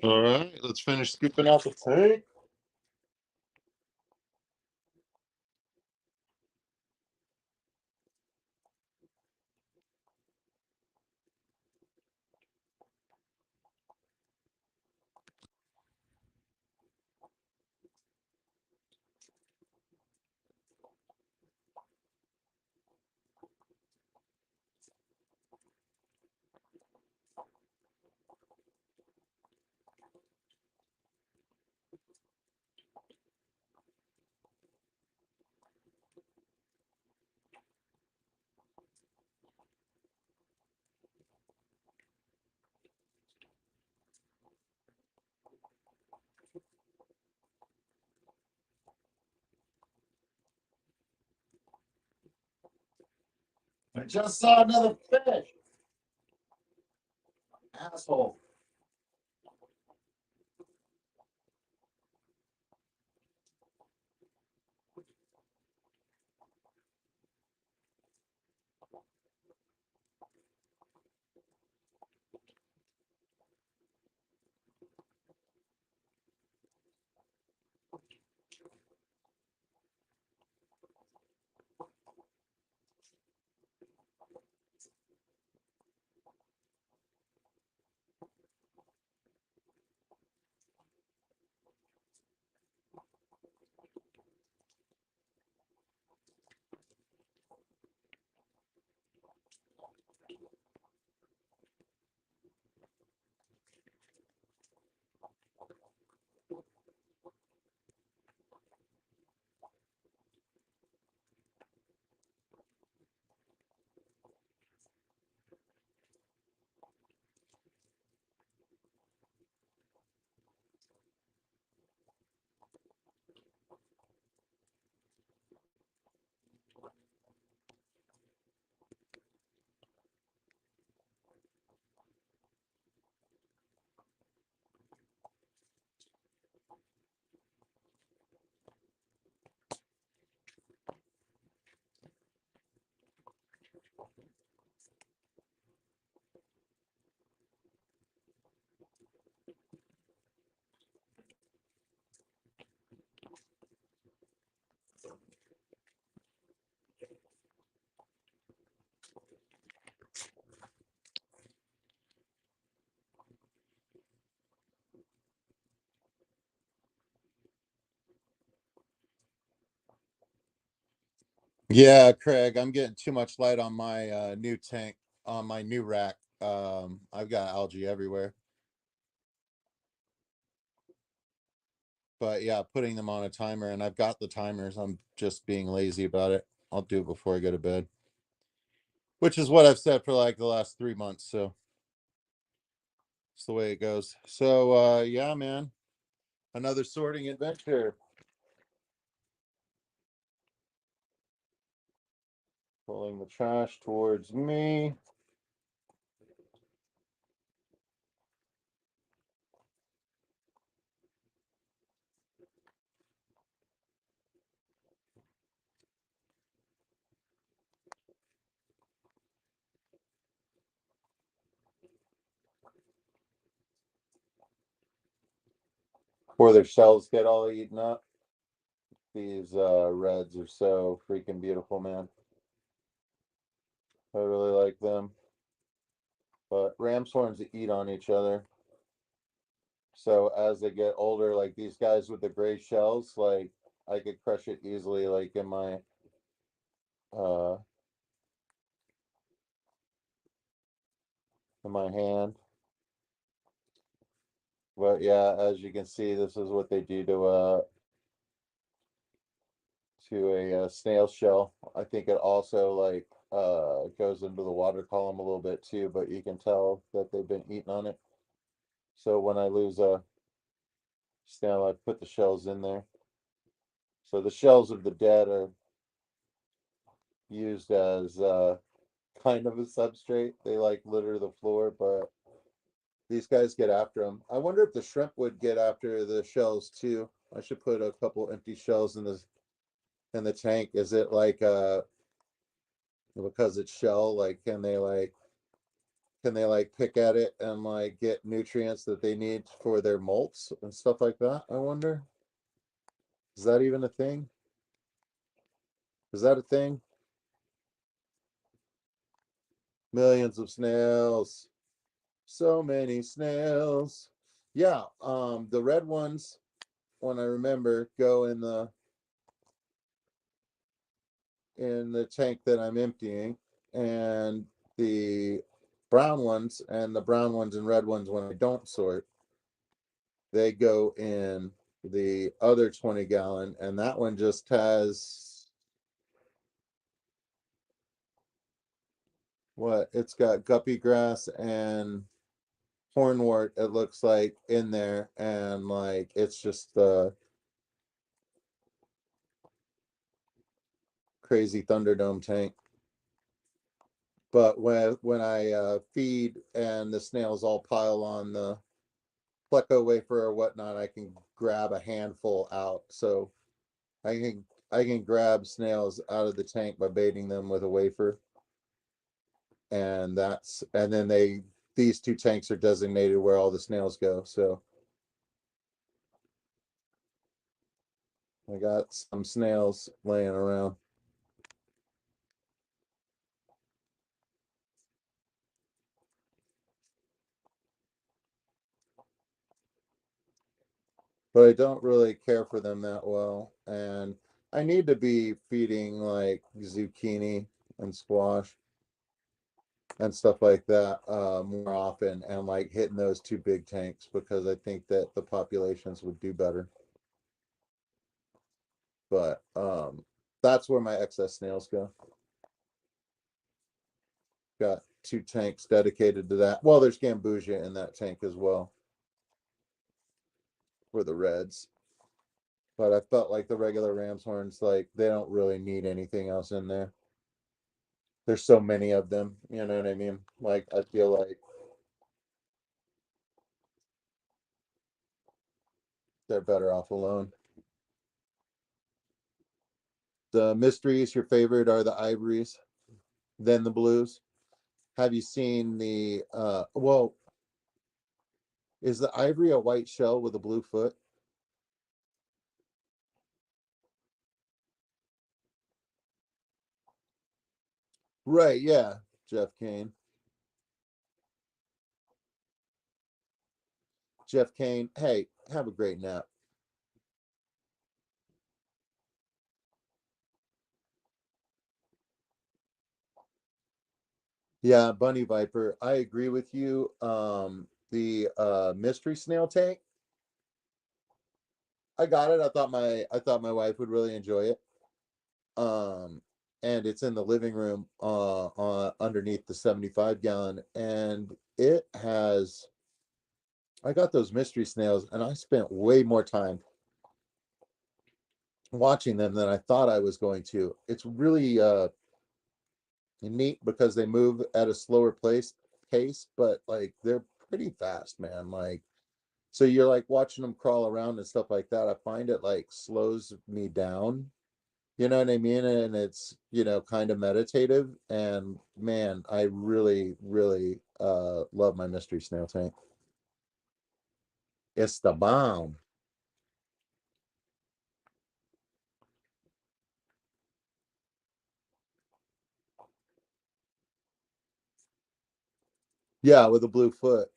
All right, let's finish scooping out the tank. I just saw another fish. Asshole. Yeah, Craig, I'm getting too much light on my new tank, on my new rack. I've got algae everywhere. But yeah, putting them on a timer, and I've got the timers. I'm just being lazy about it. I'll do it before I go to bed, which is what I've said for like the last 3 months. So it's the way it goes. So yeah, man, another sorting adventure. Pulling the trash towards me. Before their shells get all eaten up. These reds are so freaking beautiful, man. I really like them. But ramshorns eat on each other. So as they get older, like these guys with the gray shells, like I could crush it easily, like uh in my hand. But yeah, as you can see, this is what they do to a snail shell. I think it also like goes into the water column a little bit too, but you can tell that they've been eating on it. So when I lose a snail, I put the shells in there. So the shells of the dead are used as kind of a substrate. They like litter the floor, but these guys get after them. I wonder if the shrimp would get after the shells too. I should put a couple empty shells in the tank. Is it like because it's shell, like can they like pick at it and like get nutrients that they need for their molts and stuff like that? I wonder. Is that even a thing? Is that a thing? Millions of snails. So many snails. Yeah, the red ones, when I remember, go in the tank that I'm emptying, and the brown ones and the brown ones and red ones when I don't sort, they go in the other 20 gallon, and that one just has what? It's got guppy grass and hornwort, it looks like, in there, and like it's just the crazy Thunderdome tank. But when I feed and the snails all pile on the pleco wafer or whatnot, I can grab a handful out. So I can grab snails out of the tank by baiting them with a wafer, and then these two tanks are designated where all the snails go. So I got some snails laying around. But I don't really care for them that well. And I need to be feeding like zucchini and squash and stuff like that more often, and like hitting those two big tanks, because I think that the populations would do better. But that's where my excess snails go. Got two tanks dedicated to that. Well, there's Gambusia in that tank as well for the reds. But I felt like the regular ram's horns, like they don't really need anything else in there. There's so many of them, you know what I mean? Like I feel like they're better off alone. The mysteries, your favorite are the ivories, then the blues. Have you seen the well, is the ivory a white shell with a blue foot? Right, yeah. Jeff Kane. Jeff Kane. Hey, have a great nap. Yeah, bunny viper. I agree with you. The mystery snail tank, I got it. I thought my wife would really enjoy it. Um, and it's in the living room underneath the 75 gallon, and it has I got those mystery snails, and I spent way more time watching them than I thought I was going to. It's really neat because they move at a slower pace, but like they're pretty fast, man. Like, so you're like watching them crawl around and stuff like that. I find it like slows me down. You know what I mean? And it's, kind of meditative. And man, I really, really love my mystery snail tank. It's the bomb. Yeah, with a blue foot.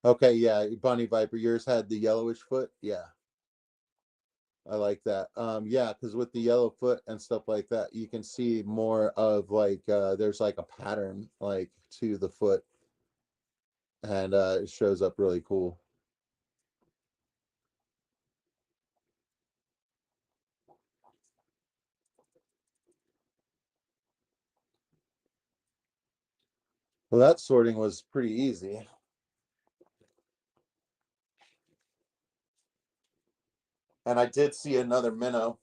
Okay, yeah, Bonnie Viper. Yours had the yellowish foot. Yeah, I like that. Yeah, because with the yellow foot and stuff like that, you can see more of like there's like a pattern like to the foot, and it shows up really cool. Well, that sorting was pretty easy. And I did see another minnow.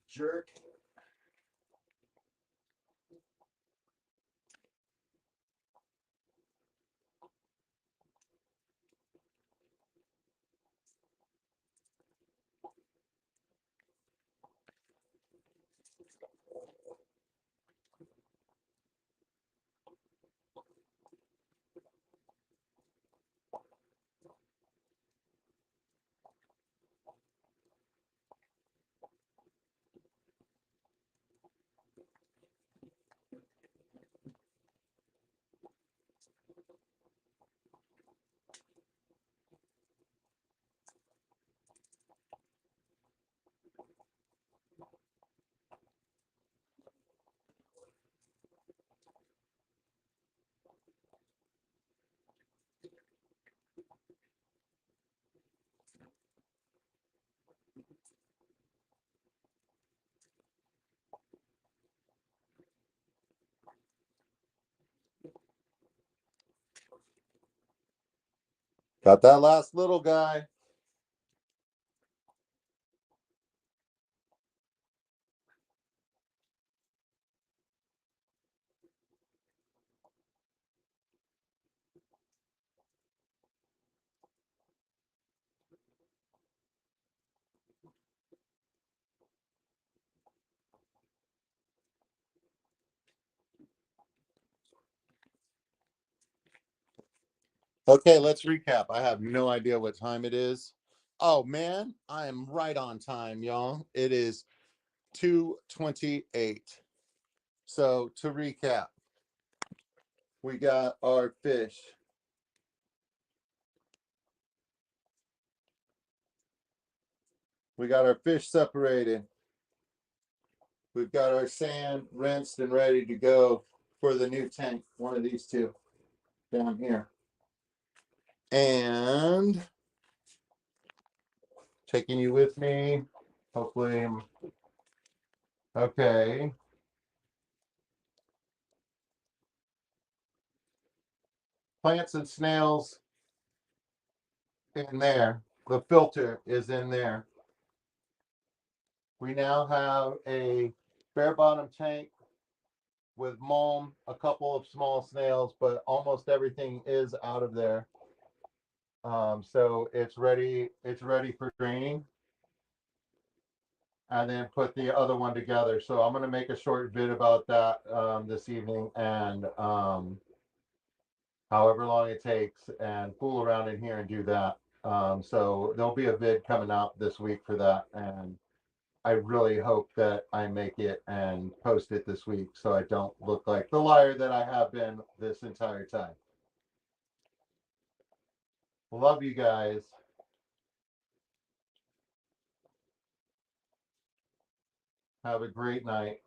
Jerk. Got that last little guy. Okay, let's recap. I have no idea what time it is. Oh man, I am right on time, y'all. It is 2:28. So to recap, we got our fish. We got our fish separated. We've got our sand rinsed and ready to go for the new tank. One of these two down here. And taking you with me. Hopefully, okay. Plants and snails in there. The filter is in there. We now have a bare bottom tank with mulm, a couple of small snails, but almost everything is out of there. So it's ready. It's ready for draining, and then put the other one together. So I'm going to make a short vid about that this evening, and however long it takes, and fool around in here and do that. So there'll be a vid coming out this week for that, and I really hope that I make it and post it this week so I don't look like the liar that I have been this entire time. Love you guys. Have a great night.